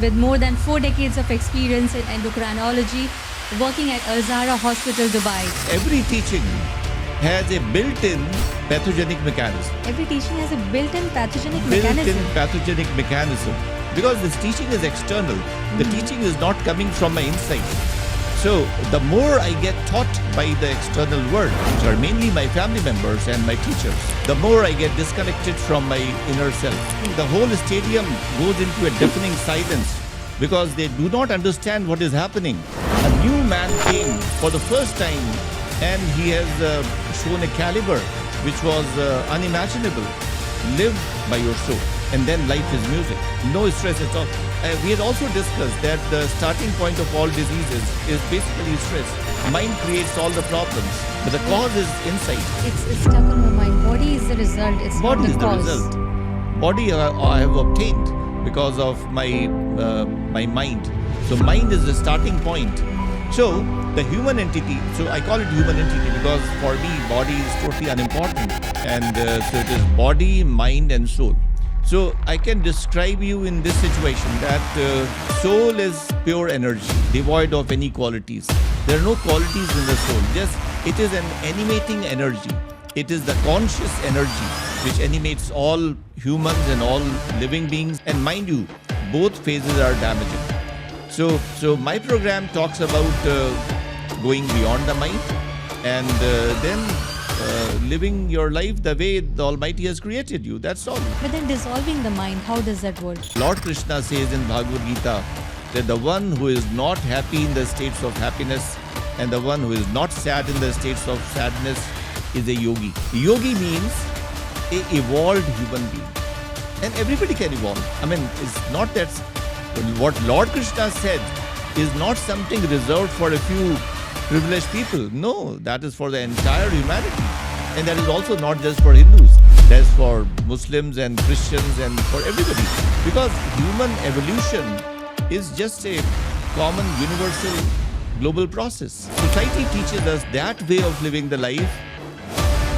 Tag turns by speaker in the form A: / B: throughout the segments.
A: with more than 4 decades of experience in endocrinology, working at Alzara Hospital, Dubai.
B: Every teaching has a built-in pathogenic mechanism.
A: Every teaching has a built-in pathogenic mechanism.
B: Built-in pathogenic mechanism. Because this teaching is external. The teaching is not coming from my inside. So the more I get taught by the external world, which are mainly my family members and my teachers, the more I get disconnected from my inner self. The whole stadium goes into a deafening silence because they do not understand what is happening. A new man came for the first time and he has shown a caliber which was unimaginable. Live by your soul. And then life is music. No stress at all. We had also discussed that the starting point of all diseases is basically stress. Mind creates all the problems, but the cause is inside.
A: It's stuck on my mind. Body is the result. It's
B: Body
A: not
B: is
A: the
B: the
A: cause.
B: result. Body I have obtained because of my mind. So mind is the starting point. So the human entity, so I call it human entity because for me body is totally unimportant. And so it is body, mind and soul. So I can describe you in this situation that soul is pure energy, devoid of any qualities. There are no qualities in the soul. Just it is an animating energy. It is the conscious energy which animates all humans and all living beings. And mind you, both phases are damaging. So my program talks about going beyond the mind and then living your life the way the Almighty has created you. That's all.
A: But then dissolving the mind, how does that work?
B: Lord Krishna says in Bhagavad Gita that the one who is not happy in the states of happiness and the one who is not sad in the states of sadness is a yogi. Yogi means a evolved human being. And everybody can evolve. I mean, it's not that what Lord Krishna said is not something reserved for a few privileged people. No, that is for the entire humanity. And that is also not just for Hindus. That's for Muslims and Christians and for everybody. Because human evolution is just a common, universal, global process. Society teaches us that way of living the life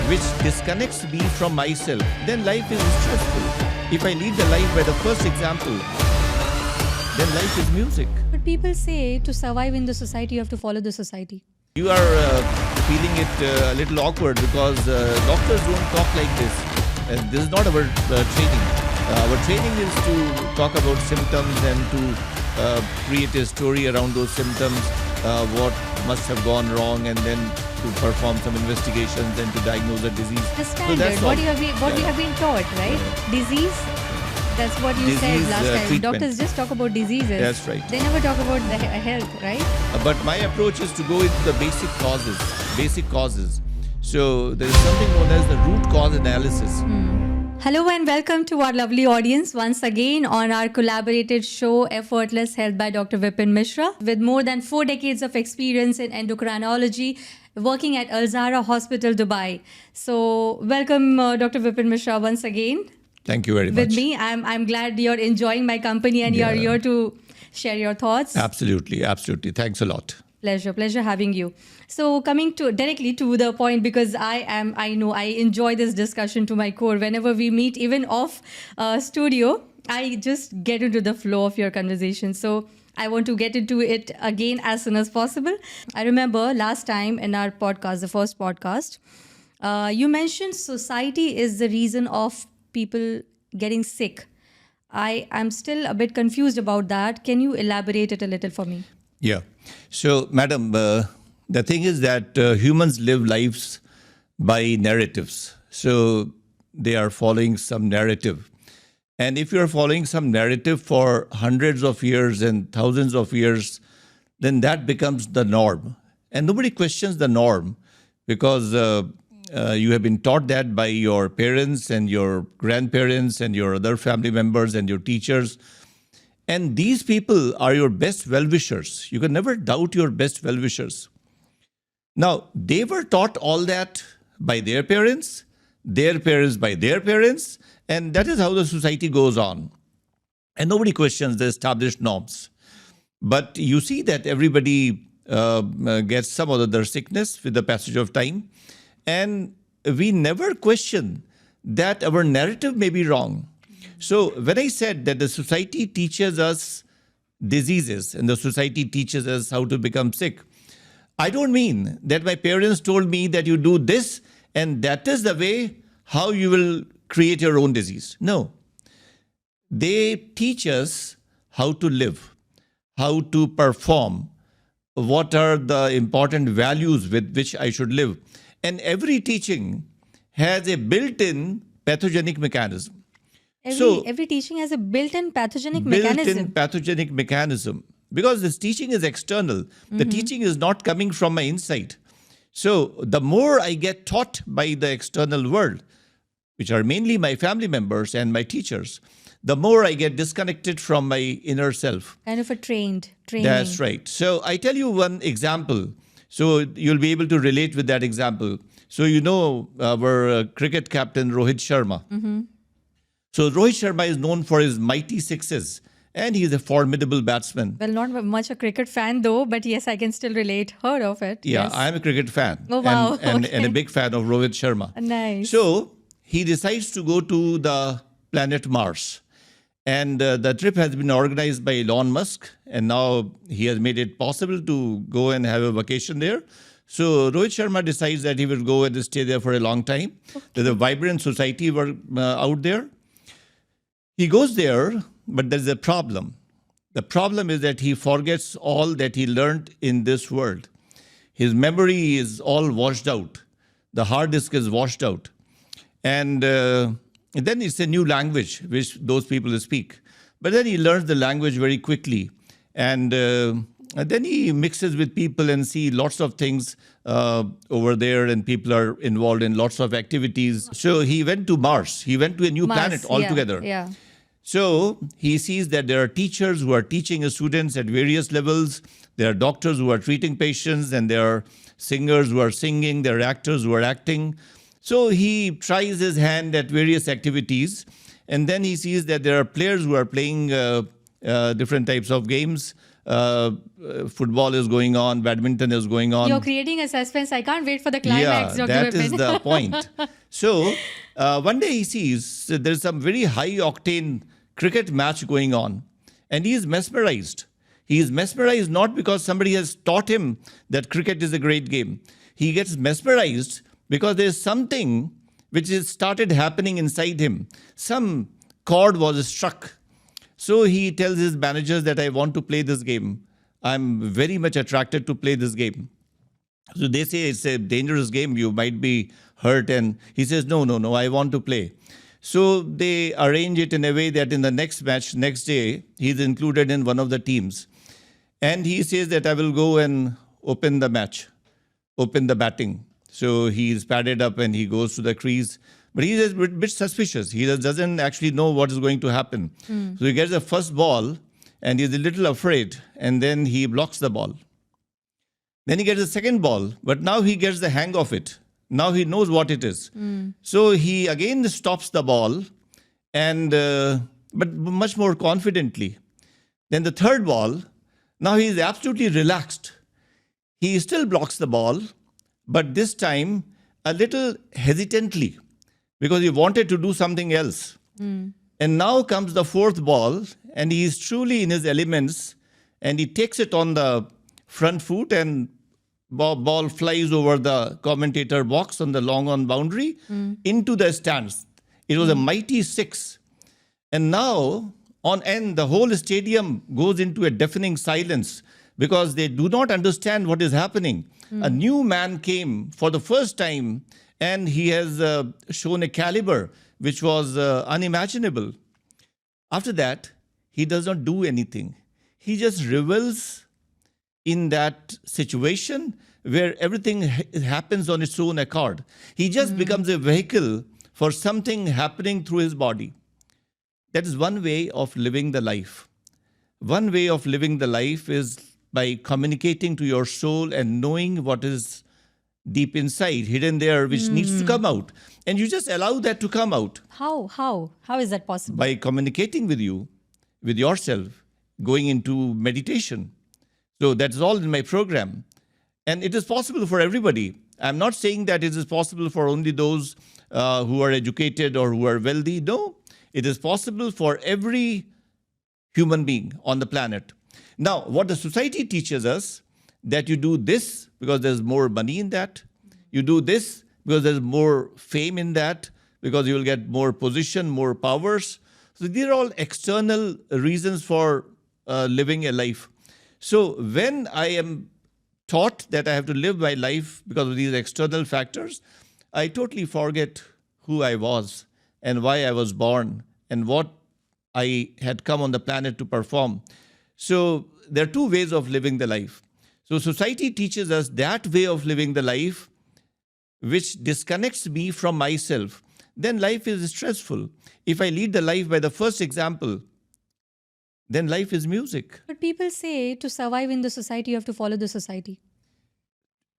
B: which disconnects me from myself. Then life is stressful. If I lead the life by the first example, then life is music.
A: But people say to survive in the society, you have to follow the society.
B: You are feeling it a little awkward because doctors don't talk like this. And this is not our training. Our training is to talk about symptoms and to create a story around those symptoms, what must have gone wrong, and then to perform some investigations and to diagnose a disease.
A: The
B: So
A: standard,
B: that's
A: what
B: all.
A: you have been taught, right? Disease, that's what you said
B: Disease,
A: last time.
B: treatment.
A: Doctors just talk about diseases.
B: That's right.
A: They never talk about the health, right?
B: But my approach is to go into the basic causes. So there is something known as the root cause analysis.
A: Hello and welcome to our lovely audience once again on our collaborated show Effortless Health by Dr. Vipin Mishra. With more than 4 decades of experience in endocrinology, working at Alzara Hospital, Dubai. So welcome Dr. Vipin Mishra once again.
B: Thank you very much.
A: With me. I'm glad you're enjoying my company and you're here to share your thoughts.
B: Absolutely. Thanks a lot.
A: Pleasure having you. So coming directly to the point, because I know I enjoy this discussion to my core. Whenever we meet, even off studio, I just get into the flow of your conversation. So I want to get into it again as soon as possible. I remember last time in our podcast, the first podcast, you mentioned society is the reason of people getting sick. I am still a bit confused about that. Can you elaborate it a little for me?
B: Yeah. So, madam, the thing is that humans live lives by narratives. So they are following some narrative. And if you're following some narrative for hundreds of years and thousands of years, then that becomes the norm. And nobody questions the norm because you have been taught that by your parents and your grandparents and your other family members and your teachers. And these people are your best well-wishers. You can never doubt your best well-wishers. Now, they were taught all that by their parents by their parents, and that is how the society goes on. And nobody questions the established norms. But you see that everybody gets some other sickness with the passage of time. And we never question that our narrative may be wrong. So when I said that the society teaches us diseases, and the society teaches us how to become sick. I don't mean that my parents told me that you do this and that is the way how you will create your own disease. No. They teach us how to live, how to perform, what are the important values with which I should live. And every teaching has a built-in pathogenic mechanism.
A: Every teaching has a built-in pathogenic mechanism.
B: Built-in pathogenic mechanism. Because this teaching is external. The teaching is not coming from my inside. So the more I get taught by the external world, which are mainly my family members and my teachers, the more I get disconnected from my inner self.
A: Kind of a training.
B: That's right. So I tell you one example. So you'll be able to relate with that example. So you know our cricket captain Rohit Sharma. So Rohit Sharma is known for his mighty sixes. And he's a formidable batsman.
A: Well, not much a cricket fan though, but yes, I can still relate. Heard of it.
B: Yeah,
A: yes.
B: I'm a cricket fan.
A: Oh, wow.
B: And a big fan of Rohit Sharma.
A: Nice.
B: So he decides to go to the planet Mars. And the trip has been organized by Elon Musk. And now he has made it possible to go and have a vacation there. So Rohit Sharma decides that he will go and stay there for a long time. Okay. There's a vibrant society out there. He goes there, but there's a problem. The problem is that he forgets all that he learned in this world. His memory is all washed out. The hard disk is washed out. And then it's a new language which those people speak. But then he learns the language very quickly. And then he mixes with people and see lots of things over there, and people are involved in lots of activities. So he went to Mars. He went to a new planet altogether.
A: Yeah.
B: So he sees that there are teachers who are teaching his students at various levels. There are doctors who are treating patients, and there are singers who are singing. There are actors who are acting. So he tries his hand at various activities. And then he sees that there are players who are playing different types of games. Football is going on, badminton is going on.
A: You're creating a suspense. I can't wait for the climax,
B: Yeah,
A: Dr.
B: that
A: Vipin.
B: is the point. So one day he sees there's some very high-octane cricket match going on, and he is mesmerized. He is mesmerized not because somebody has taught him that cricket is a great game. He gets mesmerized because there's something which has started happening inside him. Some chord was struck. So he tells his managers that I want to play this game. I'm very much attracted to play this game. So they say it's a dangerous game. You might be hurt. And he says, no, I want to play. So they arrange it in a way that in the next match, next day, he's included in one of the teams. And he says that I will go and open the match, open the batting. So he's padded up and he goes to the crease. But he's a bit suspicious. He doesn't actually know what is going to happen. So he gets the first ball and he's a little afraid. And then he blocks the ball. Then he gets the second ball. But now he gets the hang of it. Now he knows what it is. So he again stops the ball, and but much more confidently. Then the third ball, now he is absolutely relaxed. He still blocks the ball, but this time a little hesitantly, because he wanted to do something else. And now comes the fourth ball, and he is truly in his elements, and he takes it on the front foot, and ball flies over the commentator box on the long on boundary into the stands. It was a mighty six. And now, on end, the whole stadium goes into a deafening silence because they do not understand what is happening. A new man came for the first time, and he has shown a caliber which was unimaginable. After that, he does not do anything. He just revels in that situation where everything happens on its own accord. He just becomes a vehicle for something happening through his body. That is one way of living the life. One way of living the life is by communicating to your soul and knowing what is deep inside, hidden there, which needs to come out. And you just allow that to come out.
A: How? How is that possible?
B: By communicating with you, with yourself, going into meditation. So that's all in my program. And it is possible for everybody. I'm not saying that it is possible for only those who are educated or who are wealthy. No, it is possible for every human being on the planet. Now, what the society teaches us, that you do this because there's more money in that. You do this because there's more fame in that, because you will get more position, more powers. So these are all external reasons for living a life. So when I am taught that I have to live my life because of these external factors, I totally forget who I was and why I was born and what I had come on the planet to perform. So there are two ways of living the life. So society teaches us that way of living the life which disconnects me from myself. Then life is stressful. If I lead the life by the first example, then life is music.
A: But people say to survive in the society, you have to follow the society.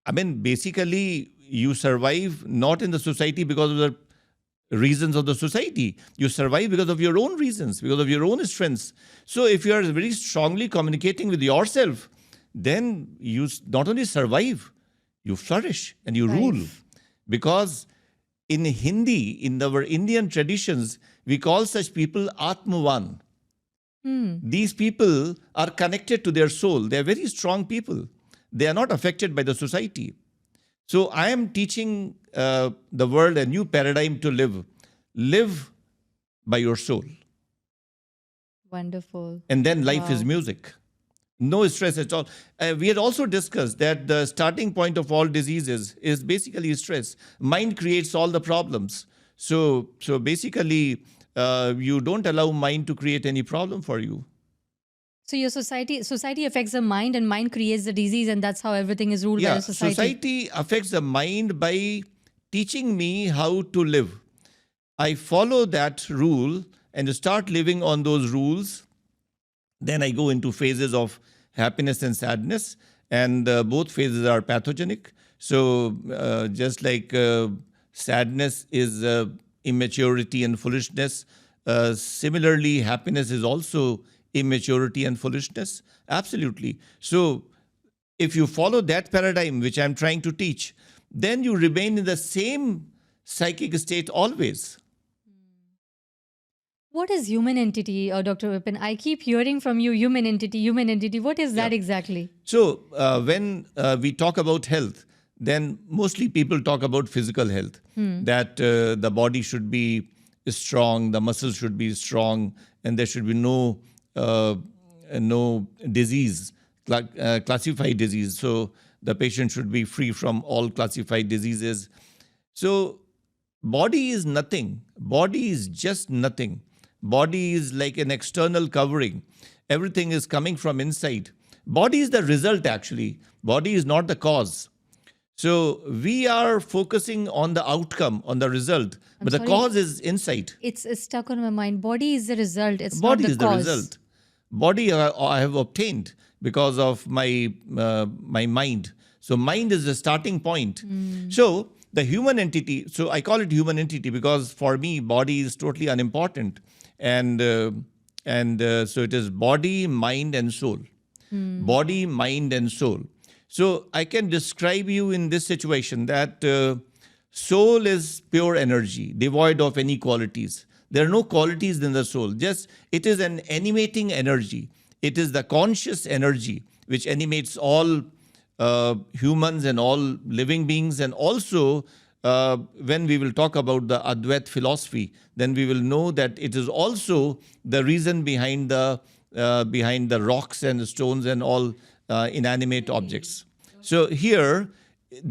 B: I mean, basically, you survive not in the society because of the reasons of the society. You survive because of your own reasons, because of your own strengths. So if you are very strongly communicating with yourself, then you not only survive, you flourish and you rule. Because in Hindi, in our Indian traditions, we call such people Atmavan. These people are connected to their soul. They are very strong people. They are not affected by the society. So I am teaching the world a new paradigm to live. Live by your soul.
A: Wonderful.
B: And then life is music. No stress at all. We had also discussed that the starting point of all diseases is basically stress. Mind creates all the problems. So basically, you don't allow mind to create any problem for you.
A: So your society affects the mind, and mind creates the disease, and that's how everything is ruled by the society.
B: Society affects the mind by teaching me how to live. I follow that rule and start living on those rules. Then I go into phases of happiness and sadness, and both phases are pathogenic. So just like sadness is immaturity and foolishness, similarly, happiness is also immaturity and foolishness. Absolutely. So if you follow that paradigm, which I'm trying to teach, then you remain in the same psychic state always.
A: What is human entity, Dr. Vipin? I keep hearing from you, human entity, human entity. What is that exactly?
B: So when we talk about health, then mostly people talk about physical health, that the body should be strong, the muscles should be strong, and there should be no disease, classified disease. So the patient should be free from all classified diseases. So body is nothing. Body is just nothing. Body is like an external covering. Everything is coming from inside. Body is the result, actually. Body is not the cause. So we are focusing on the outcome, on the result, but the cause is inside.
A: It's stuck on my mind. Body is the result. It's
B: Body
A: not the
B: is
A: cause.
B: the result. Body I have obtained because of my mind. So mind is the starting point. So the human entity, so I call it human entity because for me, body is totally unimportant. And so it is body, mind, and soul. Body, mind, and soul. So I can describe you in this situation that soul is pure energy, devoid of any qualities. There are no qualities in the soul. Just it is an animating energy. It is the conscious energy which animates all humans and all living beings. And also, when we will talk about the Advait philosophy, then we will know that it is also the reason behind the rocks and stones and all inanimate objects. So here,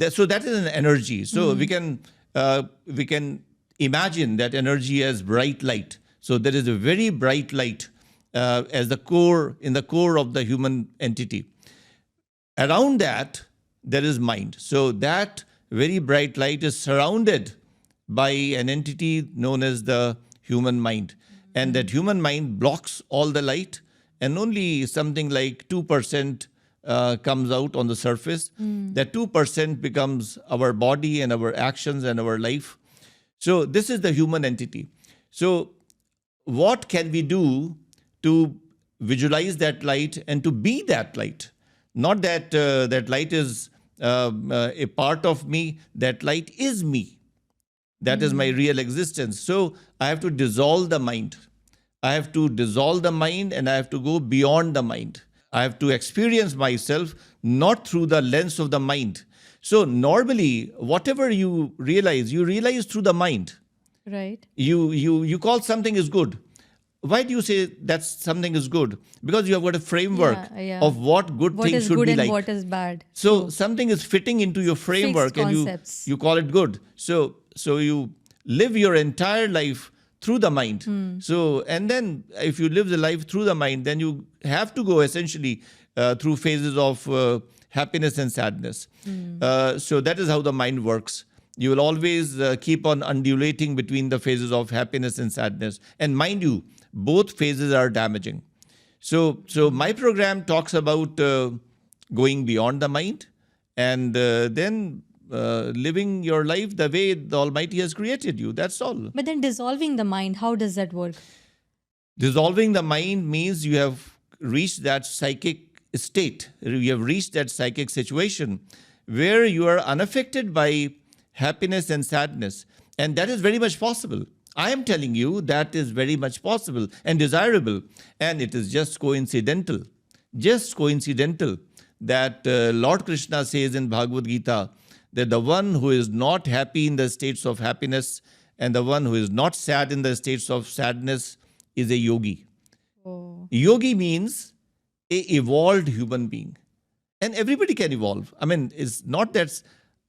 B: so that is an energy. So we can imagine that energy as bright light. So there is a very bright light as the core, in the core of the human entity. Around that, there is mind. So that very bright light is surrounded by an entity known as the human mind. And that human mind blocks all the light, and only something like 2% comes out on the surface. That 2% becomes our body and our actions and our life. So this is the human entity. So what can we do to visualize that light and to be that light? Not that that light is a part of me. That light is me. That is my real existence. So I have to dissolve the mind. I have to dissolve the mind, and I have to go beyond the mind. I have to experience myself not through the lens of the mind. So normally, whatever you realize through the mind.
A: Right.
B: You call something is good. Why do you say that something is good? Because you have got a framework of what good
A: What
B: things
A: is
B: should
A: good
B: be
A: and
B: like.
A: what is bad.
B: So something is fitting into your framework, and
A: concepts.
B: you call it good. So you live your entire life through the mind. So, and then if you live the life through the mind, then you have to go essentially through phases of happiness and sadness. So that is how the mind works. You will always keep on undulating between the phases of happiness and sadness. And mind you, both phases are damaging. So my program talks about going beyond the mind and then living your life the way the Almighty has created you. That's all.
A: But then dissolving the mind, how does that work?
B: Dissolving the mind means you have reached that psychic state. You have reached that psychic situation where you are unaffected by happiness and sadness. And that is very much possible. I am telling you that is very much possible and desirable. And it is just coincidental that Lord Krishna says in Bhagavad Gita that the one who is not happy in the states of happiness and the one who is not sad in the states of sadness is a yogi.
A: Oh.
B: Yogi means a evolved human being. And everybody can evolve. I mean, it's not that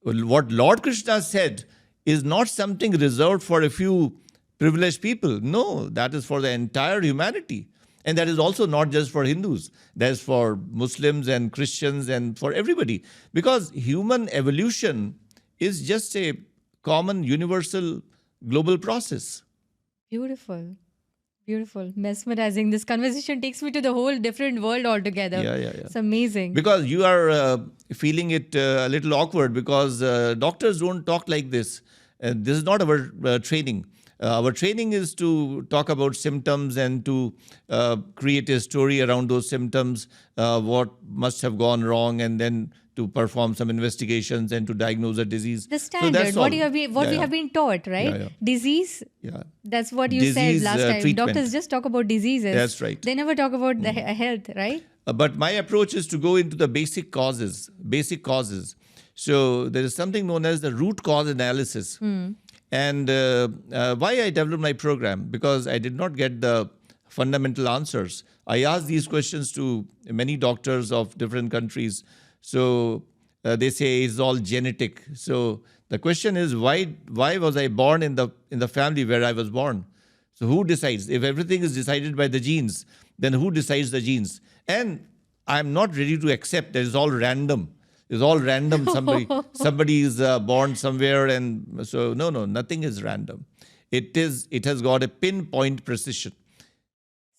B: what Lord Krishna said is not something reserved for a few privileged people. No, that is for the entire humanity. And that is also not just for Hindus. That is for Muslims and Christians and for everybody. Because human evolution is just a common, universal, global process.
A: Beautiful. Beautiful. Mesmerizing. This conversation takes me to the whole different world altogether.
B: Yeah.
A: It's amazing.
B: Because you are feeling it a little awkward because doctors don't talk like this. This is not our training. Our training is to talk about symptoms and to create a story around those symptoms, what must have gone wrong, and then to perform some investigations and to diagnose a disease.
A: The standard,
B: so
A: we have been taught, right?
B: Yeah.
A: Disease.
B: Yeah.
A: That's what you
B: Disease,
A: said last time.
B: treatment.
A: Doctors just talk about diseases.
B: That's right.
A: They never talk about the health, right?
B: But my approach is to go into the basic causes. So there is something known as the root cause analysis. And why I developed my program? Because I did not get the fundamental answers. I asked these questions to many doctors of different countries. So they say it's all genetic. So the question is, why was I born in the family where I was born? So who decides? If everything is decided by the genes, then who decides the genes? And I'm not ready to accept that it's all random. It's all random. Somebody is born somewhere, and so no, nothing is random. It has got a pinpoint precision.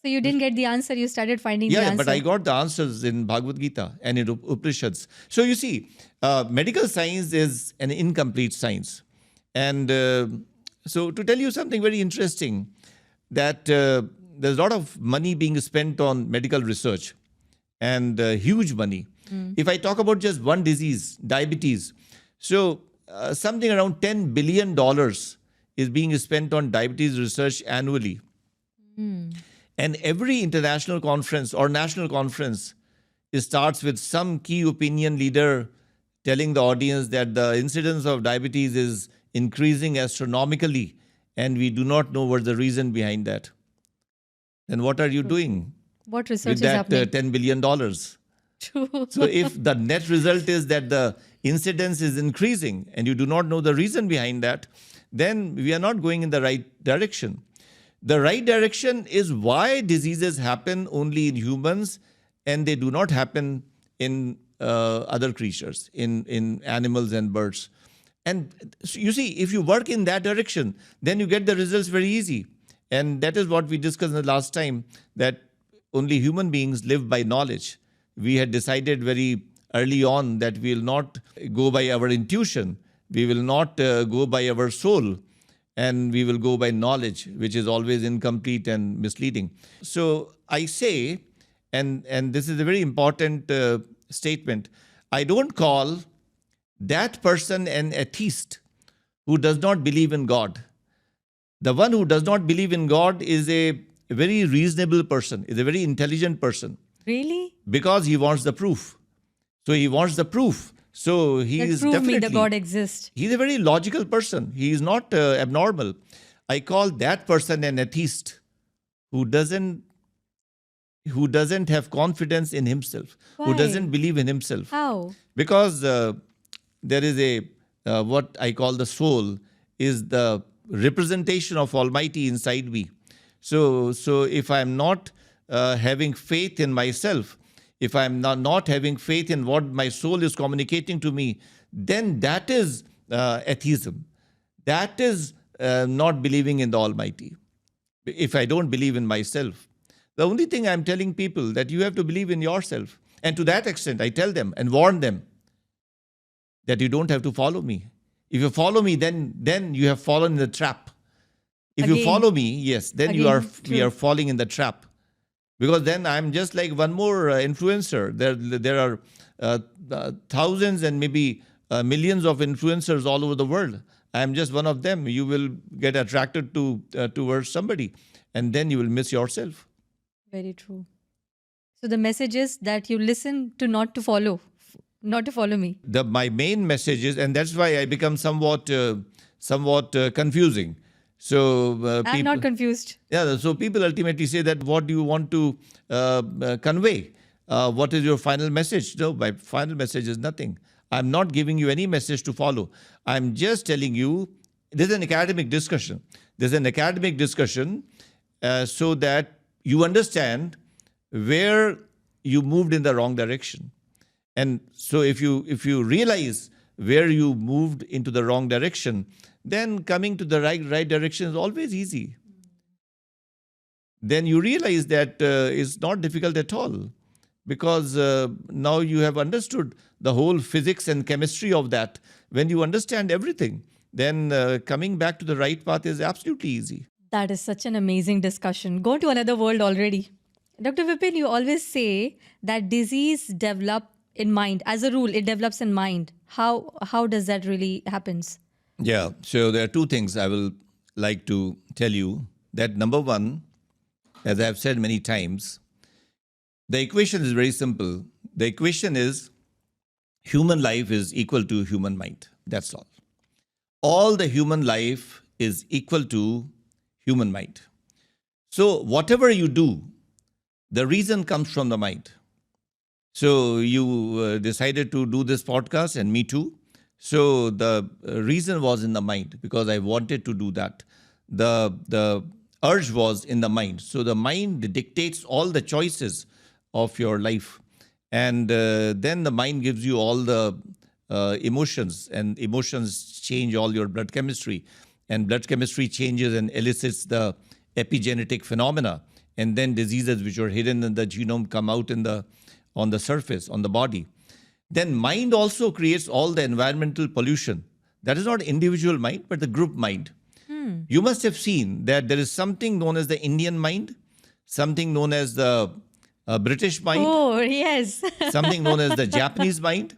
A: So you didn't get the answer. You started finding the answer.
B: Yeah, but I got the answers in Bhagavad Gita and in Upanishads. So you see, medical science is an incomplete science. And so to tell you something very interesting, that there's a lot of money being spent on medical research and huge money. If I talk about just one disease, diabetes, so something around $10 billion is being spent on diabetes research annually. And every international conference or national conference, it starts with some key opinion leader telling the audience that the incidence of diabetes is increasing astronomically, and we do not know what the reason behind that. Then what are you doing?
A: What research
B: with that
A: is happening?
B: $10 billion? So if the net result is that the incidence is increasing and you do not know the reason behind that, then we are not going in the right direction. The right direction is why diseases happen only in humans and they do not happen in other creatures, in animals and birds. And you see, if you work in that direction, then you get the results very easy. And that is what we discussed the last time, that only human beings live by knowledge. We had decided very early on that we will not go by our intuition. We will not go by our soul. And we will go by knowledge, which is always incomplete and misleading. So I say, and this is a very important statement, I don't call that person an atheist who does not believe in God. The one who does not believe in God is a very reasonable person, is a very intelligent person.
A: Really?
B: because he wants the proof. So he wants the proof. So he
A: That
B: is
A: prove me
B: definitely,
A: the God exists.
B: he's a very logical person. He is not abnormal. I call that person an atheist who doesn't have confidence in himself, who
A: Why?
B: doesn't believe in himself.
A: How?
B: Because there is what I call the soul is the representation of Almighty inside me. So if I'm not having faith in myself, if I'm not having faith in what my soul is communicating to me, then that is atheism. That is not believing in the Almighty. If I don't believe in myself, the only thing I'm telling people that you have to believe in yourself. And to that extent, I tell them and warn them that you don't have to follow me. If you follow me, then you have fallen in the trap. If you
A: Again.
B: follow me, yes, then we
A: Again,
B: are falling in the trap. Because then I'm just like one more influencer. There are thousands and maybe millions of influencers all over the world. I'm just one of them. You will get attracted towards somebody, and then you will miss yourself.
A: Very true. So the message is that you listen to not to follow me.
B: My main message is, and that's why I become somewhat confusing. So
A: I'm not confused.
B: yeah, so people ultimately say that what do you want to convey? What is your final message? No, my final message is nothing. I'm not giving you any message to follow. I'm just telling you, this is an academic discussion. There's an academic discussion so that you understand where you moved in the wrong direction. And so if you realize where you moved into the wrong direction, then coming to the right direction is always easy. Then you realize that it's not difficult at all, because now you have understood the whole physics and chemistry of that. When you understand everything, then coming back to the right path is absolutely easy.
A: That is such an amazing discussion. Go to another world already. Dr. Vipin, you always say that disease develop in mind. As a rule, it develops in mind. How does that really happens?
B: Yeah, so there are two things I will like to tell you. That number one, as I've said many times, the equation is very simple. The equation is human life is equal to human mind. That's all. All the human life is equal to human mind. So whatever you do, the reason comes from the mind. So you decided to do this podcast, and me too. So the reason was in the mind, because I wanted to do that. The urge was in the mind. So the mind dictates all the choices of your life. And then the mind gives you all the emotions, and emotions change all your blood chemistry. And blood chemistry changes and elicits the epigenetic phenomena. And then diseases which are hidden in the genome come out on the surface, on the body. Then mind also creates all the environmental pollution. That is not individual mind, but the group mind. You must have seen that there is something known as the Indian mind, something known as the British mind,
A: Oh, yes.
B: something known as the Japanese mind.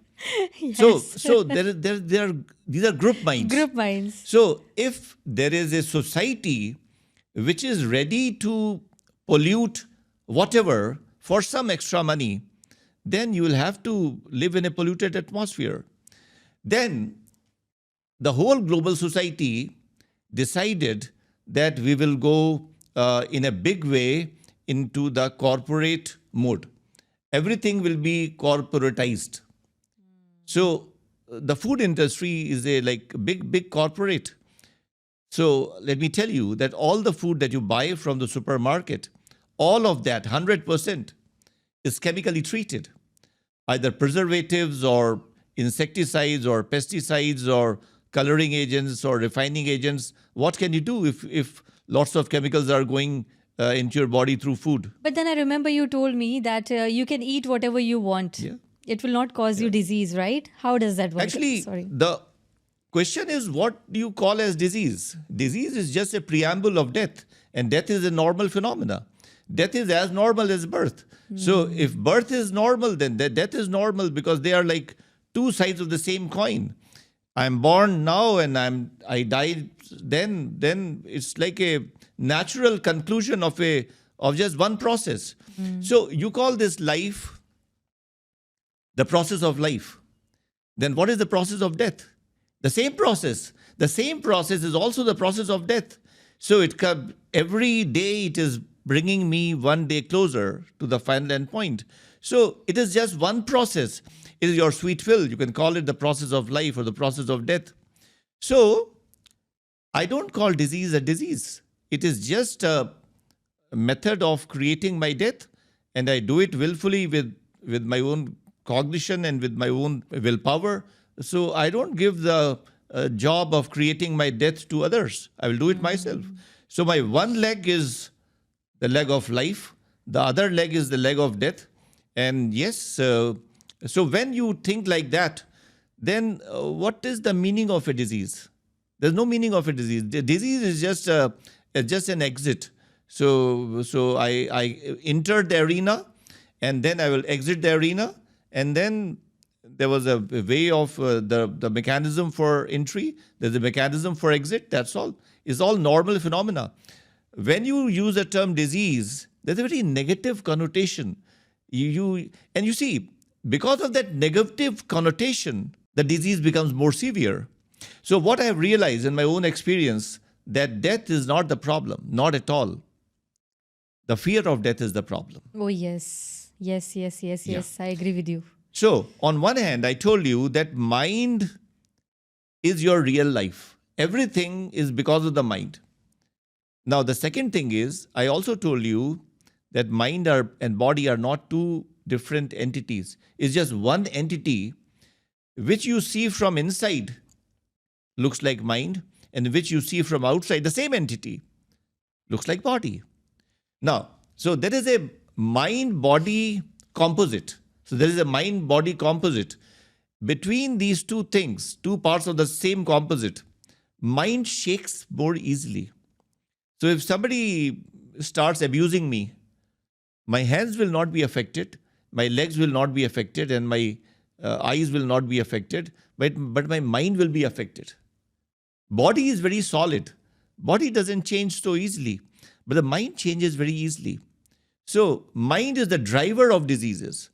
A: Yes.
B: So these are group minds.
A: Group minds.
B: So if there is a society which is ready to pollute whatever for some extra money, then you will have to live in a polluted atmosphere. Then the whole global society decided that we will go in a big way into the corporate mode. Everything will be corporatized. So the food industry is a big corporate. So let me tell you that all the food that you buy from the supermarket, all of that, 100%, is chemically treated. Either preservatives or insecticides or pesticides or coloring agents or refining agents. What can you do if lots of chemicals are going into your body through food?
A: But then I remember you told me that you can eat whatever you want.
B: Yeah.
A: It will not cause you disease, right? How does that work?
B: Actually,
A: Sorry.
B: the question is, what do you call as disease? Disease is just a preamble of death, and death is a normal phenomena. Death is as normal as birth. So if birth is normal, then death is normal, because they are like two sides of the same coin. I'm born now and I died then it's like a natural conclusion of just one process. So you call this life, the process of life, then what is the process of death? The same process. The same process is also the process of death. So every day it is bringing me one day closer to the final end point. So it is just one process. It is your sweet will. You can call it the process of life or the process of death. So I don't call disease a disease. It is just a method of creating my death, and I do it willfully with my own cognition and with my own willpower. So I don't give the job of creating my death to others. I will do it myself. So my one leg is the leg of life. The other leg is the leg of death. And yes, so when you think like that, then what is the meaning of a disease? There's no meaning of a disease. The disease is just an exit. So I entered the arena, and then I will exit the arena, and then there was a way of the mechanism for entry. There's a mechanism for exit. That's all. It's all normal phenomena. When you use the term disease, there's a very negative connotation. You see, because of that negative connotation, the disease becomes more severe. So what I have realized in my own experience, that death is not the problem, not at all. The fear of death is the problem.
A: Oh, yes. Yes. I agree with you.
B: So, on one hand, I told you that mind is your real life. Everything is because of the mind. Now, the second thing is, I also told you that mind and body are not two different entities. It's just one entity which you see from inside looks like mind, and which you see from outside, the same entity, looks like body. Now, so there is a mind-body composite. So there is a mind-body composite. Between these two things, two parts of the same composite, mind shakes more easily. So if somebody starts abusing me, my hands will not be affected, my legs will not be affected, and my eyes will not be affected, but my mind will be affected. Body is very solid. Body doesn't change so easily, but the mind changes very easily. So mind is the driver of diseases.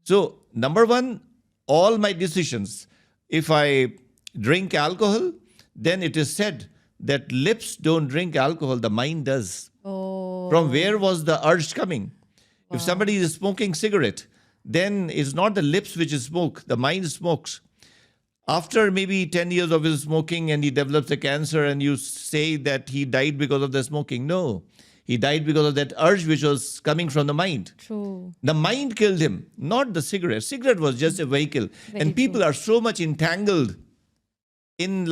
B: So number one, all my decisions, if I drink alcohol, then it is said that lips don't drink alcohol, the mind does.
A: Oh.
B: From where was the urge coming? Wow. If somebody is smoking cigarette, then it's not the lips which smoke, the mind smokes. After maybe 10 years of his smoking and he develops a cancer, and you say that he died because of the smoking. No, he died because of that urge which was coming from the mind.
A: True.
B: The mind killed him, not the cigarette. Cigarette was just a vehicle.
A: Very
B: and people
A: true.
B: are so much entangled in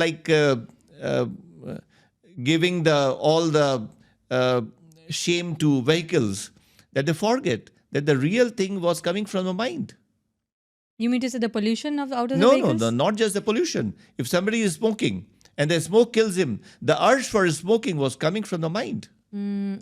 B: giving all the shame to vehicles that they forget that the real thing was coming from the mind.
A: You mean to say the pollution out of the
B: No,
A: vehicles?
B: not just the pollution. If somebody is smoking and the smoke kills him, the urge for smoking was coming from the mind.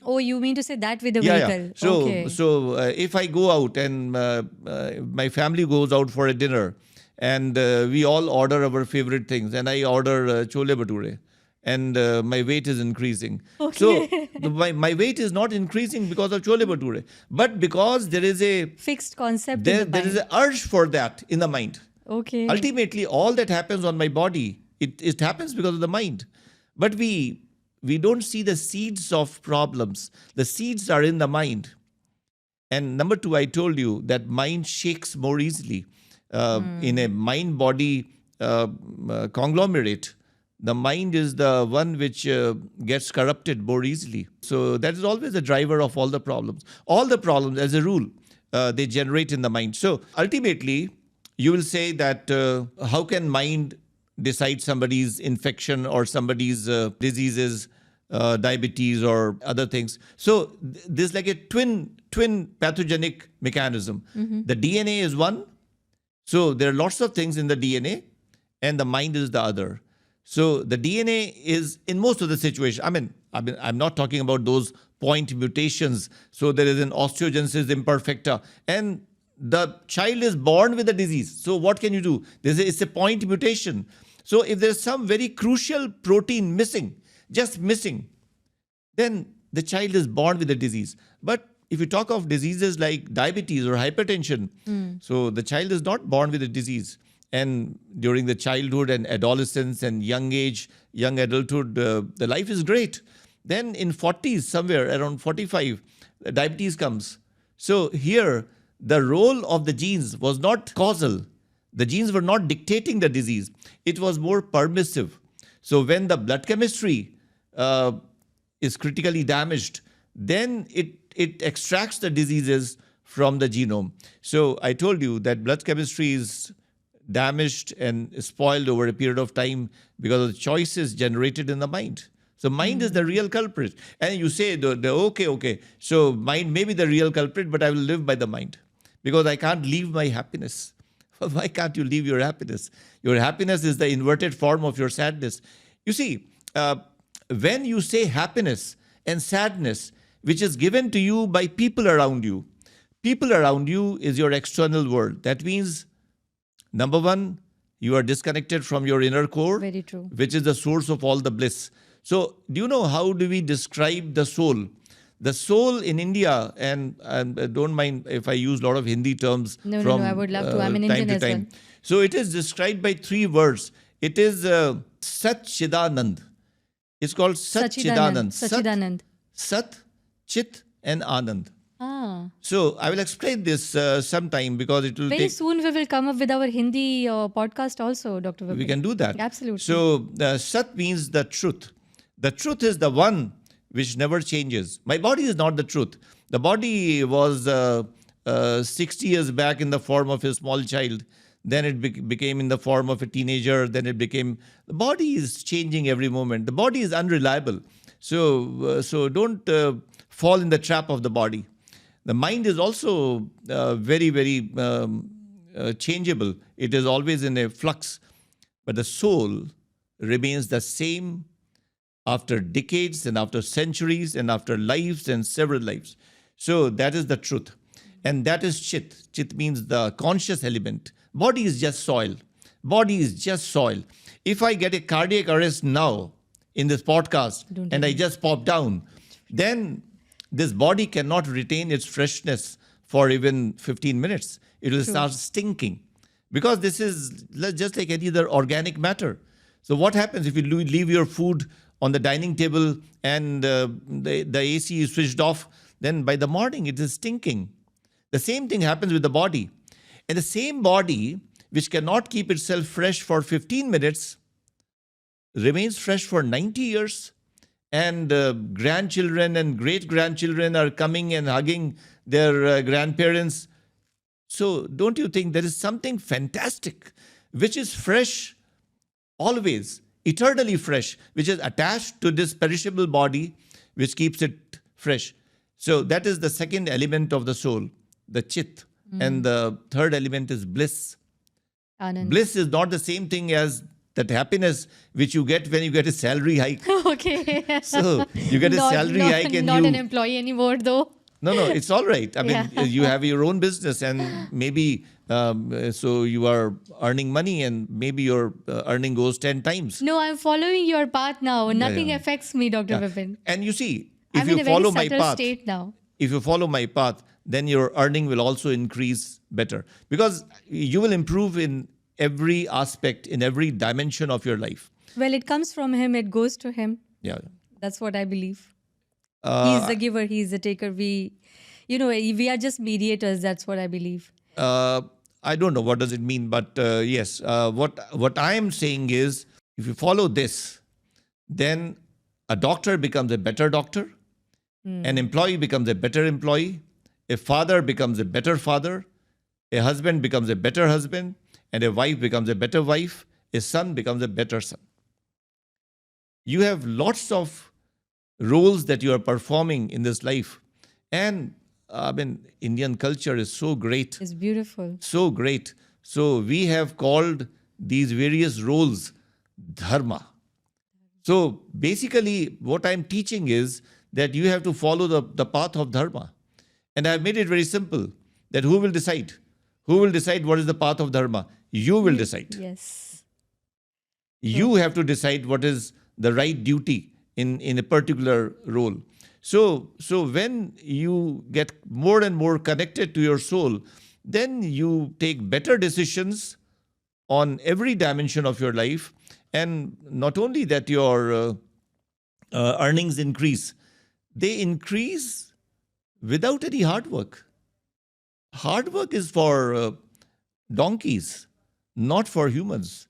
A: Oh, you mean to say that with the
B: Yeah.
A: vehicle?
B: So,
A: Okay.
B: if I go out and my family goes out for a dinner, and we all order our favorite things, and I order chole bhature, and my weight is increasing.
A: Okay.
B: So my weight is not increasing because of chole bhature, but because there is a
A: Fixed concept in
B: there
A: the
B: is
A: mind.
B: an urge for that in the mind.
A: Okay.
B: Ultimately, all that happens on my body, it happens because of the mind. But we don't see the seeds of problems. The seeds are in the mind. And number two, I told you that mind shakes more easily. In a mind-body conglomerate, the mind is the one which gets corrupted more easily. So that is always the driver of all the problems. All the problems, as a rule, they generate in the mind. So ultimately, you will say that how can mind decide somebody's infection or somebody's diseases, diabetes or other things? So there's like a twin pathogenic mechanism. The DNA is one. So there are lots of things in the DNA, and the mind is the other. So the DNA is in most of the situations. I'm not talking about those point mutations. So there is an osteogenesis imperfecta, and the child is born with a disease. So what can you do? It's a point mutation. So if there's some very crucial protein missing, just missing, then the child is born with a disease. But if you talk of diseases like diabetes or hypertension, so the child is not born with a disease. And during the childhood and adolescence and young age, young adulthood, the life is great. Then in 40s, somewhere around 45, diabetes comes. So here, the role of the genes was not causal. The genes were not dictating the disease. It was more permissive. So when the blood chemistry is critically damaged, then it extracts the diseases from the genome. So I told you that blood chemistry is damaged and spoiled over a period of time because of the choices generated in the mind. So mind is the real culprit. And you say, okay, so mind may be the real culprit, but I will live by the mind because I can't leave my happiness. Why can't you leave your happiness? Your happiness is the inverted form of your sadness. You see, when you say happiness and sadness, which is given to you by people around you is your external world. That means, number one, you are disconnected from your inner core,
A: Very true.
B: which is the source of all the bliss. So, do you know how do we describe the soul? The soul in India, and don't mind if I use a lot of Hindi terms
A: No, I would love to. I'm an
B: time
A: Indian
B: to
A: as
B: time.
A: well.
B: So, it is described by 3 words. It is Sat Chidanand. It's called Sat Chidanand.
A: Sachidanand.
B: Sat, Chit, and Anand.
A: Ah.
B: So I will explain this sometime because it will
A: Very
B: take.
A: soon we will come up with our Hindi podcast also, Dr. Vipin.
B: We can do that.
A: Absolutely.
B: So Sat means the truth. The truth is the one which never changes. My body is not the truth. The body was 60 years back in the form of a small child. Then it became in the form of a teenager. Then it became. The body is changing every moment. The body is unreliable. So don't fall in the trap of the body. The mind is also very, very changeable. It is always in a flux. But the soul remains the same after decades and after centuries and after lives and several lives. So that is the truth. And that is Chit. Chit means the conscious element. Body is just soil. Body is just soil. If I get a cardiac arrest now in this podcast and I just pop down, then this body cannot retain its freshness for even 15 minutes. It will start stinking because this is just like any other organic matter. So what happens if you leave your food on the dining table and the AC is switched off? Then by the morning, it is stinking. The same thing happens with the body. And the same body, which cannot keep itself fresh for 15 minutes, remains fresh for 90 years. And grandchildren and great-grandchildren are coming and hugging their grandparents. So don't you think there is something fantastic, which is fresh always, eternally fresh, which is attached to this perishable body, which keeps it fresh? So that is the second element of the soul, the Chit. And the third element is bliss.
A: Anand.
B: Bliss is not the same thing as that happiness which you get when you get a salary hike.
A: Okay.
B: So you get a salary hike and
A: not
B: you...
A: an employee anymore, though.
B: No, it's all right. I mean, you have your own business and maybe so you are earning money and maybe your earning goes 10 times.
A: No, I'm following your path now. Nothing affects me, Dr. Vipin.
B: And you see, if
A: I'm
B: you
A: in a
B: follow
A: very
B: my
A: subtle
B: path,
A: state now.
B: if you follow my path, then your earning will also increase better because you will improve in every aspect, in every dimension of your life.
A: Well, it comes from him. It goes to him.
B: Yeah.
A: That's what I believe. He's the giver. He's the taker. We are just mediators. That's what I believe.
B: I don't know what does it mean, but yes, what I am saying is, if you follow this, then a doctor becomes a better doctor, an employee becomes a better employee, a father becomes a better father, a husband becomes a better husband, and a wife becomes a better wife, a son becomes a better son. You have lots of roles that you are performing in this life. And I mean, Indian culture is so great.
A: It's beautiful.
B: So great. So we have called these various roles dharma. So basically, what I'm teaching is that you have to follow the path of dharma. And I've made it very simple that who will decide? Who will decide what is the path of dharma? You will decide.
A: Yes.
B: You have to decide what is the right duty in a particular role. So when you get more and more connected to your soul, then you take better decisions on every dimension of your life. And not only that, your earnings increase, they increase without any hard work. Hard work is for donkeys, not for humans.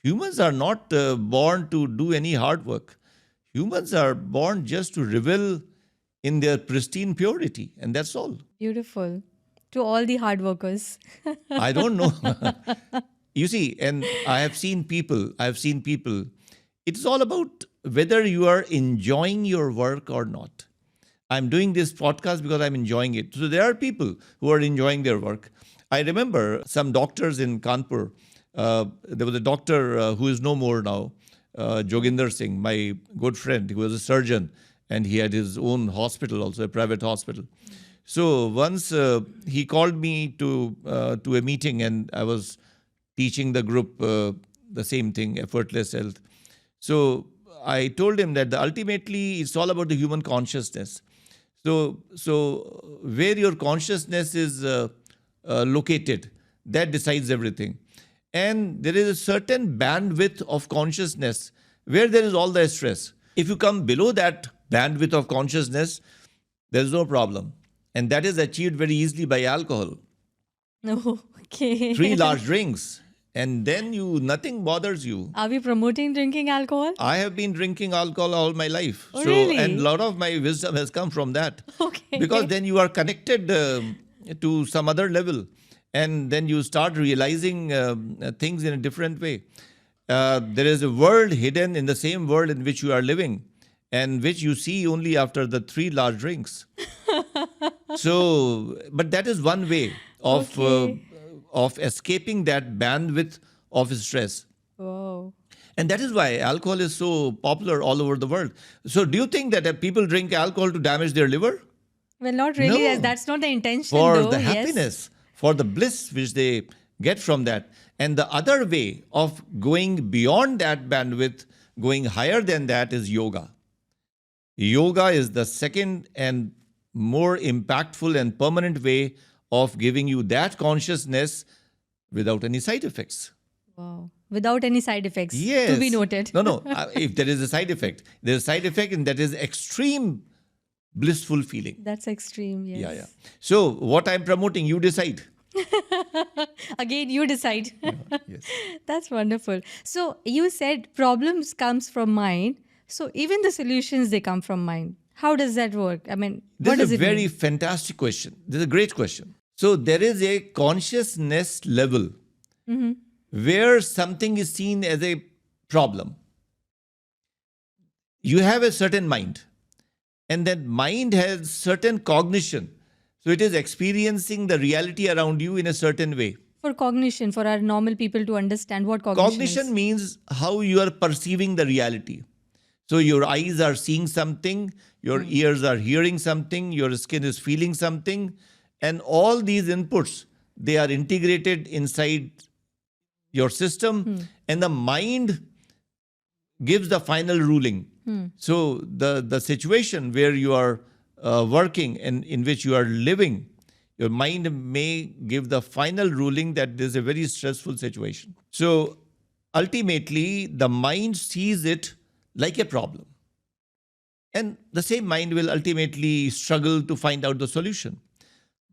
B: Humans are not born to do any hard work. Humans are born just to revel in their pristine purity, and that's all.
A: Beautiful. To all the hard workers.
B: I don't know. You see, and I've seen people, it's all about whether you are enjoying your work or not. I'm doing this podcast because I'm enjoying it. So there are people who are enjoying their work. I remember some doctors in Kanpur. There was a doctor who is no more now, Joginder Singh, my good friend. He was a surgeon and he had his own hospital, also a private hospital. So once he called me to a meeting, and I was teaching the group the same thing, effortless health. So I told him that ultimately it's all about the human consciousness. So where your consciousness is located, that decides everything. And there is a certain bandwidth of consciousness where there is all the stress. If you come below that bandwidth of consciousness, there is no problem. And that is achieved very easily by alcohol.
A: Oh, okay.
B: 3 large drinks, and then nothing bothers you.
A: Are we promoting drinking alcohol?
B: I have been drinking alcohol all my life.
A: Oh, really?
B: And a lot of my wisdom has come from that.
A: Okay.
B: Because then you are connected to some other level. And then you start realizing things in a different way. There is a world hidden in the same world in which you are living, and which you see only after the 3 large drinks. But that is one way of escaping that bandwidth of stress.
A: Wow.
B: And that is why alcohol is so popular all over the world. So do you think that people drink alcohol to damage their liver?
A: Well, not really.
B: No.
A: That's not the intention,
B: For
A: though.
B: the
A: Yes.
B: happiness, for the bliss which they get from that. And the other way of going beyond that bandwidth, going higher than that, is yoga. Yoga is the second and more impactful and permanent way of giving you that consciousness without any side effects.
A: Wow. Without any side effects.
B: Yes.
A: To be noted.
B: No. If there is a side effect, there is a side effect, and that is extreme blissful feeling.
A: That's extreme, yes.
B: Yeah. So what I'm promoting, you decide.
A: Again, you decide.
B: Yes.
A: That's wonderful. So you said problems comes from mind. So even the solutions, they come from mind. How does that work? I mean, what
B: This
A: does
B: is a
A: it
B: very
A: mean?
B: fantastic question. This is a great question. So there is a consciousness level where something is seen as a problem. You have a certain mind, and that mind has certain cognition. So it is experiencing the reality around you in a certain way.
A: For cognition, for our normal people to understand what cognition is.
B: Cognition means how you are perceiving the reality. So your eyes are seeing something, your ears are hearing something, your skin is feeling something, and all these inputs, they are integrated inside your system, and the mind gives the final ruling. So the situation where you are working and in which you are living, your mind may give the final ruling that this is a very stressful situation. So ultimately, the mind sees it like a problem. And the same mind will ultimately struggle to find out the solution.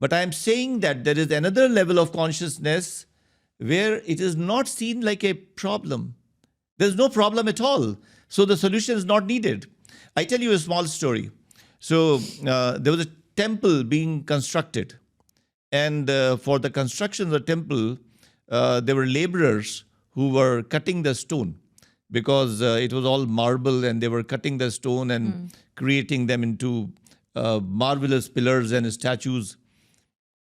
B: But I am saying that there is another level of consciousness where it is not seen like a problem. There's no problem at all. So the solution is not needed. I tell you a small story. So there was a temple being constructed. And for the construction of the temple, there were laborers who were cutting the stone, because it was all marble, and they were cutting the stone and creating them into marvelous pillars and statues.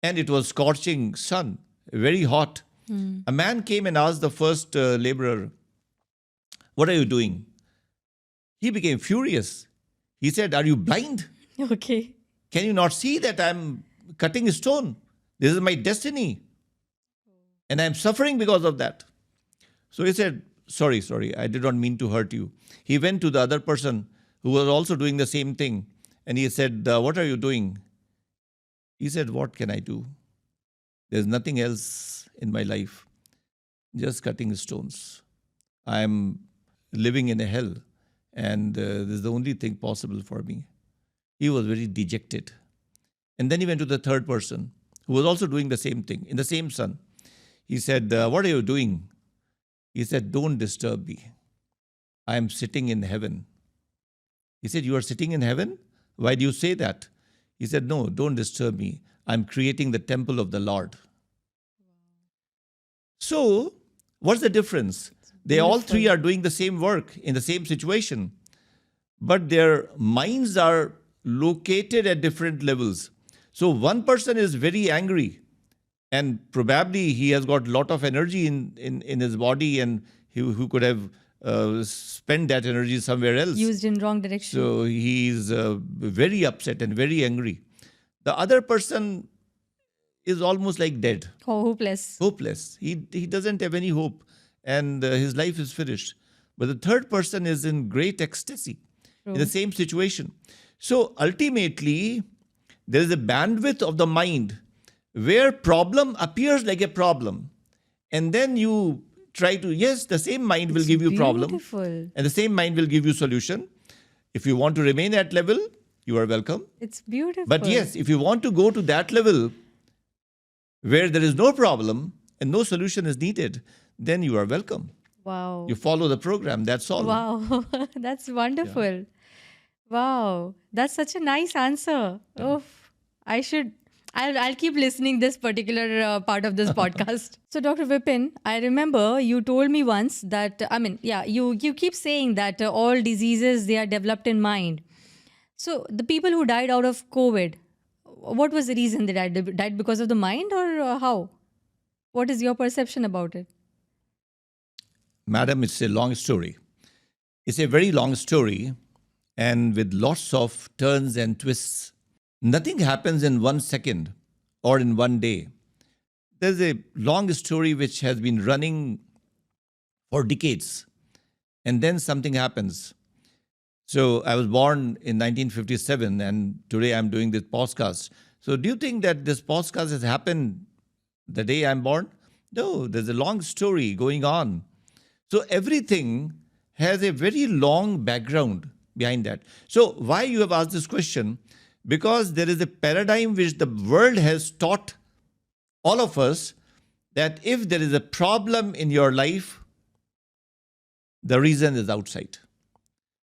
B: And it was scorching sun, very hot. A man came and asked the first laborer, "What are you doing?" He became furious. He said, "Are you blind?
A: Okay.
B: Can you not see that I'm cutting stone? This is my destiny. And I'm suffering because of that." So he said, sorry, I did not mean to hurt you. He went to the other person who was also doing the same thing. And he said, what are you doing? He said, what can I do? There's nothing else in my life, just cutting stones. I'm living in a hell, and this is the only thing possible for me. He was very dejected. And then he went to the third person, who was also doing the same thing, in the same sun. He said, what are you doing? He said, don't disturb me. I am sitting in heaven. He said, you are sitting in heaven? Why do you say that? He said, no, don't disturb me. I'm creating the temple of the Lord. So, what's the difference? They all three are doing the same work in the same situation, but their minds are located at different levels. So, one person is very angry, and probably he has got a lot of energy in his body, and who could have spent that energy somewhere else.
A: Used in wrong direction.
B: So he's very upset and very angry. The other person is almost like dead.
A: Oh, hopeless.
B: Hopeless. He doesn't have any hope, and his life is finished. But the third person is in great ecstasy in the same situation. So ultimately, there is a bandwidth of the mind where problem appears like a problem. And then you try to, yes, the same mind will give you problem.
A: Beautiful.
B: And the same mind will give you solution. If you want to remain at level, you are welcome.
A: It's beautiful.
B: But yes, if you want to go to that level where there is no problem and no solution is needed, then you are welcome.
A: Wow.
B: You follow the program, that's all.
A: Wow. That's wonderful.
B: Yeah.
A: Wow. That's such a nice answer. Oh, I'll keep listening this particular part of this podcast. So, Dr. Vipin, I remember you told me once that, you keep saying that all diseases, they are developed in mind. So, the people who died out of COVID, what was the reason they died because of the mind, or how? What is your perception about it?
B: Madam, it's a long story. It's a very long story, and with lots of turns and twists. Nothing happens in 1 second or in one day. There's a long story which has been running for decades, and then something happens. So I was born in 1957, and today I'm doing this podcast. So do you think that this podcast has happened the day I'm born? No, there's a long story going on. So everything has a very long background behind that. So why you have asked this question? Because there is a paradigm which the world has taught all of us, that if there is a problem in your life, the reason is outside.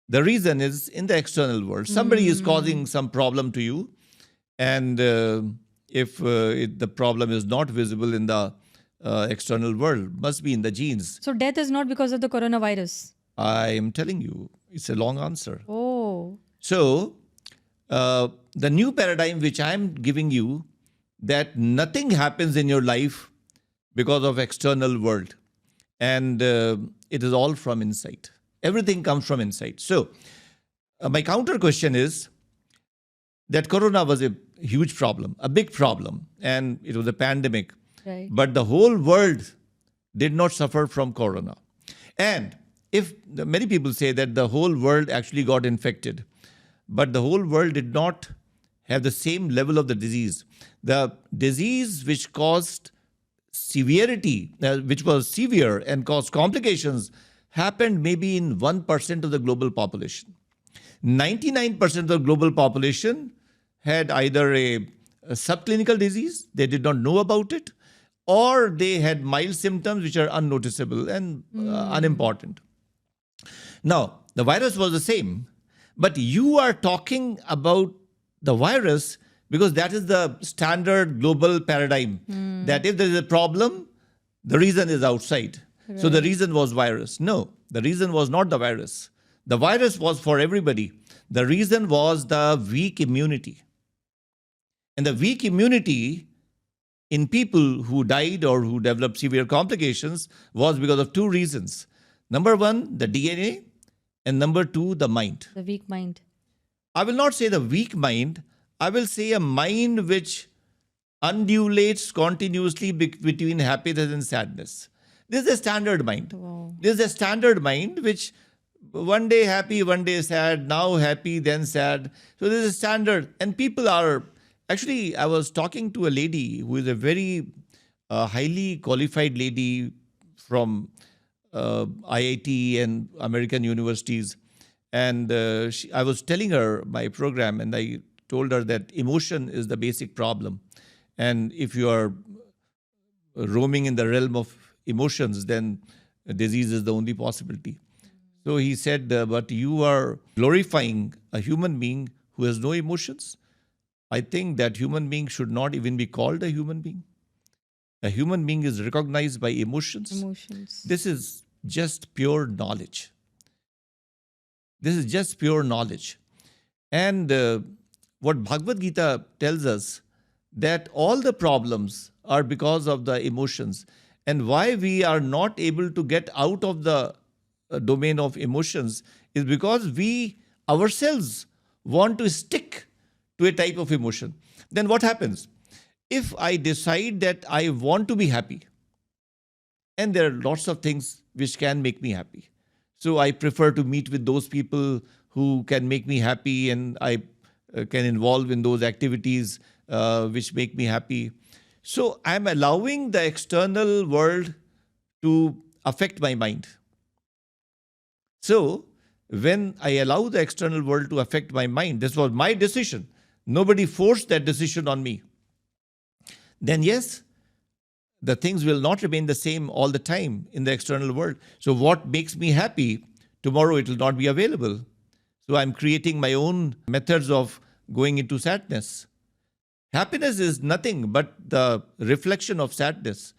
B: The reason is in the external world. Somebody is causing some problem to you, and if the problem is not visible in the external world, must be in the genes.
A: So, death is not because of the coronavirus?
B: I am telling you, it's a long answer.
A: Oh.
B: So, the new paradigm which I am giving you, that nothing happens in your life because of external world, and it is all from inside. Everything comes from inside. So, my counter question is that corona was a huge problem, a big problem, and it was a pandemic.
A: Right.
B: But the whole world did not suffer from corona. And if many people say that the whole world actually got infected, but the whole world did not have the same level of the disease. The disease which caused severity, which was severe and caused complications, happened maybe in 1% of the global population. 99% of the global population had either a subclinical disease, they did not know about it, or they had mild symptoms which are unnoticeable and unimportant. Now, the virus was the same, but you are talking about the virus because that is the standard global paradigm, that if there is a problem, the reason is outside. Right. So the reason was virus. No, the reason was not the virus. The virus was for everybody. The reason was the weak immunity. And the weak immunity in people who died or who developed severe complications was because of two reasons. Number one, the DNA, and number two, the mind.
A: The weak mind.
B: I will not say the weak mind. I will say a mind which undulates continuously between happiness and sadness. This is a standard mind.
A: Wow.
B: This is a standard mind which one day happy, one day sad, now happy, then sad. So this is standard. And people are, actually, I was talking to a lady who is a very highly qualified lady from IIT and American universities. And I was telling her my program, and I told her that emotion is the basic problem. And if you are roaming in the realm of emotions, then disease is the only possibility. So he said, but you are glorifying a human being who has no emotions. I think that human being should not even be called a human being. A human being is recognized by emotions.
A: Emotions.
B: This is just pure knowledge. This is just pure knowledge. And what Bhagavad Gita tells us, that all the problems are because of the emotions. And why we are not able to get out of the domain of emotions is because we ourselves want to stick to a type of emotion. Then what happens? If I decide that I want to be happy, and there are lots of things which can make me happy. So I prefer to meet with those people who can make me happy, and I can involve in those activities which make me happy. So I'm allowing the external world to affect my mind. So when I allow the external world to affect my mind, this was my decision. Nobody forced that decision on me. Then yes, the things will not remain the same all the time in the external world. So what makes me happy, tomorrow it will not be available. So I'm creating my own methods of going into sadness. Happiness is nothing but the reflection of sadness.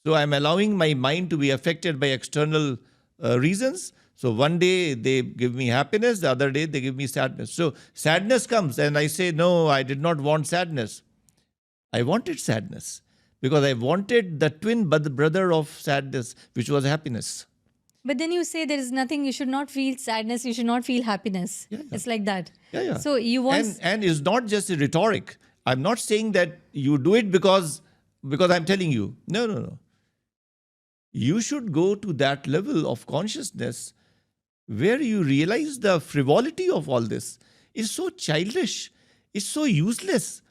B: So I'm allowing my mind to be affected by external reasons. So one day they give me happiness, the other day they give me sadness. So sadness comes and I say, no, I did not want sadness. I wanted sadness because I wanted the twin brother of sadness, which was happiness.
A: But then you say there is nothing, you should not feel sadness, you should not feel happiness.
B: Yeah.
A: It's like that.
B: Yeah.
A: So you want...
B: And it's not just a rhetoric. I'm not saying that you do it because I'm telling you. No. You should go to that level of consciousness where you realize the frivolity of all this. It's so childish. It's so useless.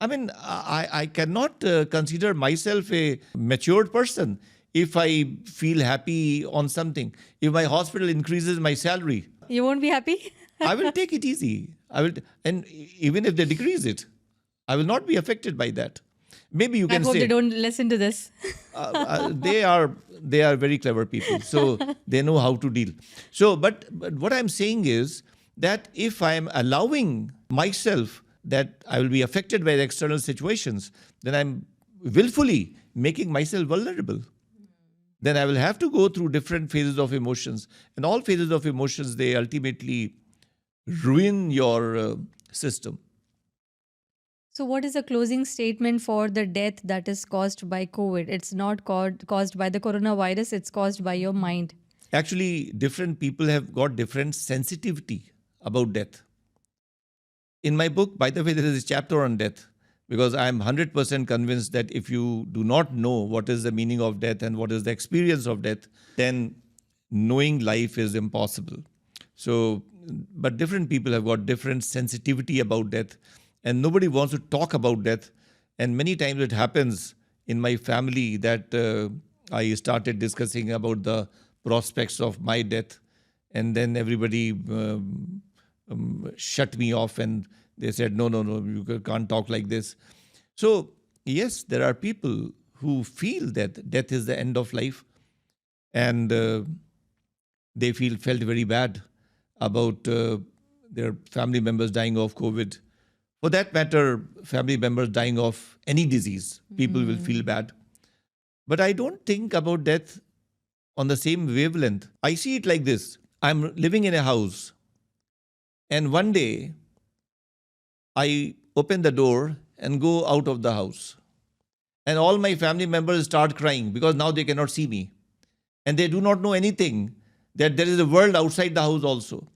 B: I mean, I cannot consider myself a matured person if I feel happy on something. If my hospital increases my salary,
A: You won't be happy?
B: I will take it easy. And even if they decrease it, I will not be affected by that. Maybe you can
A: I hope
B: say
A: they don't listen to this.
B: they are very clever people, so they know how to deal. So, but what I'm saying is that if I am allowing myself that I will be affected by the external situations, then I'm willfully making myself vulnerable. Then I will have to go through different phases of emotions, and all phases of emotions, they ultimately ruin your system.
A: So what is the closing statement for the death that is caused by COVID? It's not caused by the coronavirus, it's caused by your mind.
B: Actually, different people have got different sensitivity about death. In my book, by the way, there is a chapter on death, because I am 100% convinced that if you do not know what is the meaning of death and what is the experience of death, then knowing life is impossible. So, but different people have got different sensitivity about death, and nobody wants to talk about death. And many times it happens in my family that I started discussing about the prospects of my death, and then everybody shut me off and they said, no, you can't talk like this. So, yes, there are people who feel that death is the end of life, and they felt very bad about their family members dying of COVID. For that matter, family members dying of any disease, people will feel bad. But I don't think about death on the same wavelength. I see it like this. I'm living in a house, and one day I open the door and go out of the house. And all my family members start crying because now they cannot see me. And they do not know anything that there is a world outside the house also.